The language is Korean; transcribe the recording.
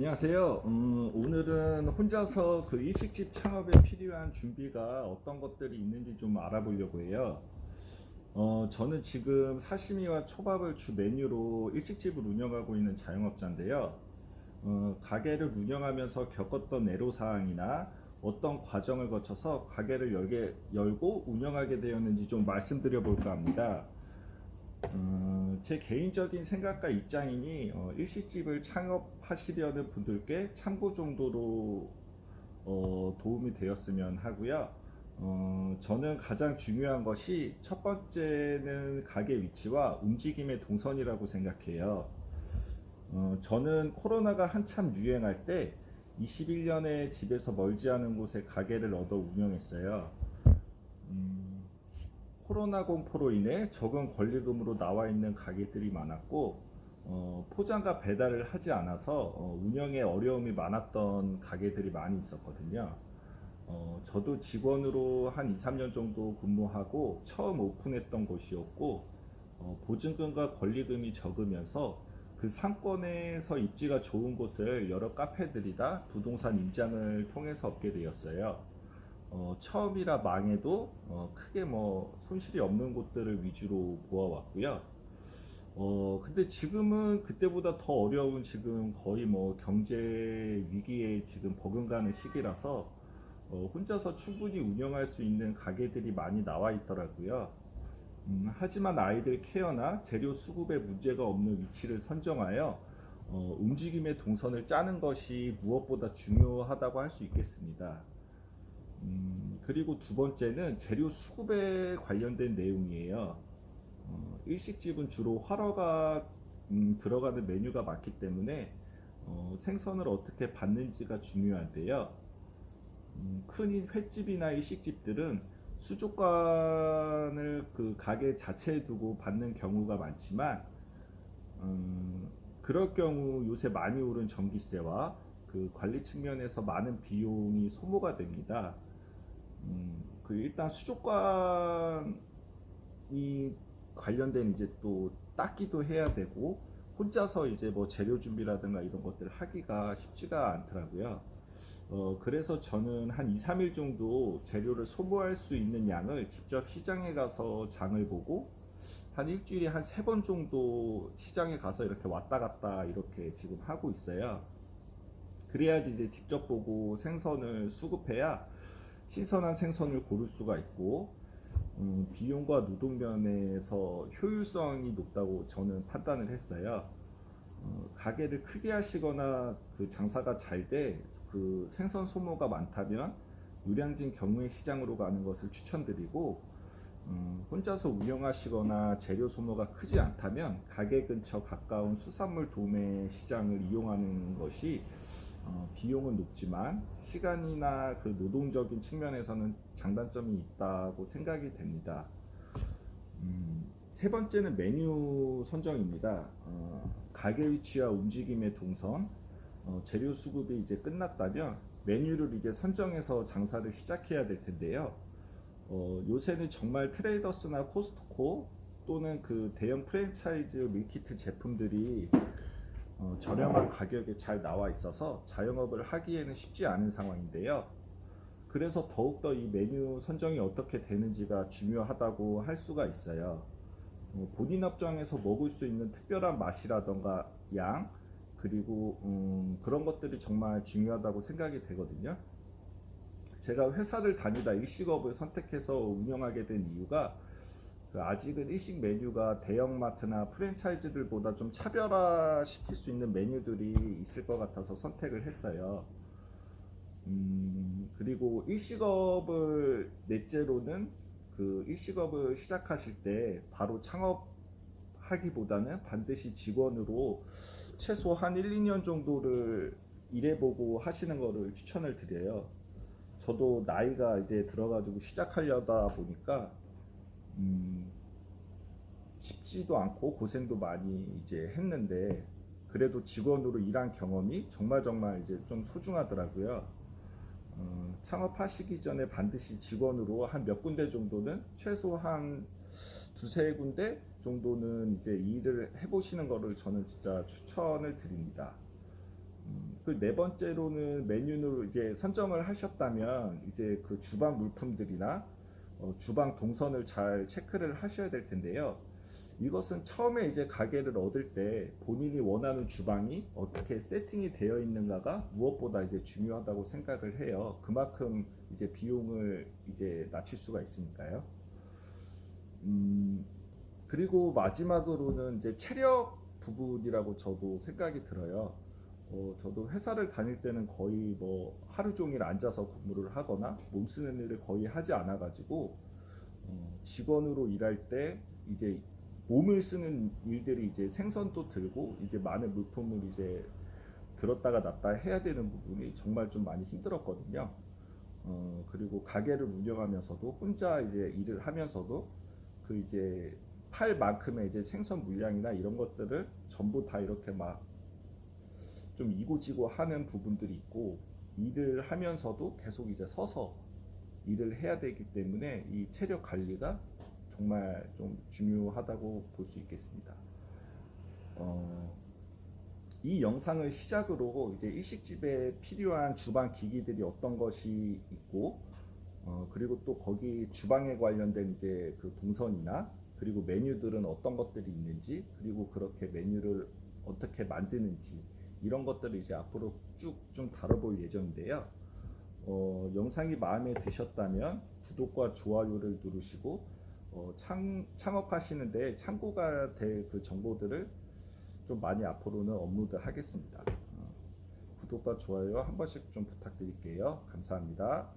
안녕하세요. 오늘은 혼자서 그 일식집 창업에 필요한 준비가 어떤 것들이 있는지 좀 알아보려고 해요. 저는 지금 사시미와 초밥을 주 메뉴로 일식집을 운영하고 있는 자영업자인데요. 가게를 운영하면서 겪었던 애로사항이나 어떤 과정을 거쳐서 가게를 열고 운영하게 되었는지 좀 말씀드려 볼까 합니다. 제 개인적인 생각과 입장이니 일식집을 창업하시려는 분들께 참고 정도로 도움이 되었으면 하고요. 저는 가장 중요한 것이 첫 번째는 가게 위치와 움직임의 동선이라고 생각해요. 저는 코로나가 한참 유행할 때 21년에 집에서 멀지 않은 곳에 가게를 얻어 운영했어요. 음, 코로나 공포로 인해 적은 권리금으로 나와 있는 가게들이 많았고, 포장과 배달을 하지 않아서 운영에 어려움이 많았던 가게들이 많이 있었거든요. 저도 직원으로 한 2, 3년 정도 근무하고 처음 오픈했던 곳이었고, 보증금과 권리금이 적으면서 그 상권에서 입지가 좋은 곳을 여러 카페들이나 부동산 임장을 통해서 얻게 되었어요. 처음이라 망해도 크게 뭐 손실이 없는 곳들을 위주로 보아왔고요. 근데 지금은 그때보다 더 어려운, 지금 거의 뭐 경제 위기에 지금 버금가는 시기라서 혼자서 충분히 운영할 수 있는 가게들이 많이 나와 있더라고요. 하지만 아이들 케어나 재료 수급에 문제가 없는 위치를 선정하여 움직임의 동선을 짜는 것이 무엇보다 중요하다고 할 수 있겠습니다. 그리고 두 번째는 재료 수급에 관련된 내용이에요. 일식집은 주로 활어가 들어가는 메뉴가 많기 때문에 생선을 어떻게 받는지가 중요한데요. 큰 횟집이나 일식집들은 수족관을 그 가게 자체에 두고 받는 경우가 많지만, 그럴 경우 요새 많이 오른 전기세와 그 관리 측면에서 많은 비용이 소모가 됩니다. 그 일단 수족관이 관련된 이제 또 닦기도 해야 되고, 혼자서 이제 뭐 재료 준비라든가 이런 것들을 하기가 쉽지가 않더라고요. 그래서 저는 한 2, 3일 정도 재료를 소모할 수 있는 양을 직접 시장에 가서 장을 보고, 한 일주일에 한 3번 정도 시장에 가서 이렇게 왔다 갔다 이렇게 지금 하고 있어요. 그래야지 이제 직접 보고 생선을 수급해야 신선한 생선을 고를 수가 있고, 비용과 노동 면에서 효율성이 높다고 저는 판단을 했어요. 가게를 크게 하시거나 그 장사가 잘 돼 그 생선 소모가 많다면 유량진 경매 시장으로 가는 것을 추천드리고, 혼자서 운영하시거나 재료 소모가 크지 않다면 가게 근처 가까운 수산물 도매 시장을 이용하는 것이 비용은 높지만 시간이나 그 노동적인 측면에서는 장단점이 있다고 생각이 됩니다. 세 번째는 메뉴 선정입니다. 가게 위치와 움직임의 동선, 재료 수급이 이제 끝났다면 메뉴를 이제 선정해서 장사를 시작해야 될 텐데요. 요새는 정말 트레이더스나 코스트코 또는 그 대형 프랜차이즈 밀키트 제품들이 저렴한 가격에 잘 나와 있어서 자영업을 하기에는 쉽지 않은 상황인데요. 그래서 더욱더 이 메뉴 선정이 어떻게 되는지가 중요하다고 할 수가 있어요. 본인 업장에서 먹을 수 있는 특별한 맛이라던가 양, 그리고 그런 것들이 정말 중요하다고 생각이 되거든요. 제가 회사를 다니다 일식업을 선택해서 운영하게 된 이유가, 그 아직은 일식 메뉴가 대형마트나 프랜차이즈들보다 좀 차별화 시킬 수 있는 메뉴들이 있을 것 같아서 선택을 했어요. 그리고 일식업을 넷째로는, 그 일식업을 시작하실 때 바로 창업하기보다는 반드시 직원으로 최소 한 1, 2년 정도를 일해보고 하시는 거를 추천을 드려요. 저도 나이가 이제 들어가지고 시작하려다 보니까 음, 쉽지도 않고 고생도 많이 이제 했는데, 그래도 직원으로 일한 경험이 정말 정말 이제 좀 소중하더라고요. 창업하시기 전에 반드시 직원으로 한 몇 군데 정도는, 최소 한 두세 군데 정도는 이제 일을 해보시는 거를 저는 진짜 추천을 드립니다. 그 네 번째로는 메뉴를 이제 선정을 하셨다면 이제 그 주방 물품들이나 주방 동선을 잘 체크를 하셔야 될 텐데요. 이것은 처음에 이제 가게를 얻을 때 본인이 원하는 주방이 어떻게 세팅이 되어 있는가가 무엇보다 이제 중요하다고 생각을 해요. 그만큼 이제 비용을 이제 낮출 수가 있으니까요. 음, 그리고 마지막으로는 이제 체력 부분이라고 저도 생각이 들어요. 저도 회사를 다닐 때는 거의 뭐 하루 종일 앉아서 근무를 하거나 몸 쓰는 일을 거의 하지 않아 가지고 직원으로 일할 때 이제 몸을 쓰는 일들이 이제 생선도 들고 이제 많은 물품을 이제 들었다가 놨다 해야 되는 부분이 정말 좀 많이 힘들었거든요. 그리고 가게를 운영하면서도 혼자 이제 일을 하면서도 그 이제 팔 만큼의 이제 생선 물량이나 이런 것들을 전부 다 이렇게 막 좀 이고지고 하는 부분들이 있고, 일을 하면서도 계속 이제 서서 일을 해야 되기 때문에 이 체력 관리가 정말 좀 중요하다고 볼 수 있겠습니다. 어, 이 영상을 시작으로 이제 일식집에 필요한 주방 기기들이 어떤 것이 있고, 그리고 또 거기 주방에 관련된 이제 그 동선이나 그리고 메뉴들은 어떤 것들이 있는지, 그리고 그렇게 메뉴를 어떻게 만드는지 이런 것들을 이제 앞으로 쭉 좀 다뤄볼 예정인데요. 영상이 마음에 드셨다면 구독과 좋아요를 누르시고 창업하시는데 참고가 될 그 정보들을 좀 많이 앞으로는 업로드 하겠습니다. 구독과 좋아요 한 번씩 좀 부탁드릴게요. 감사합니다.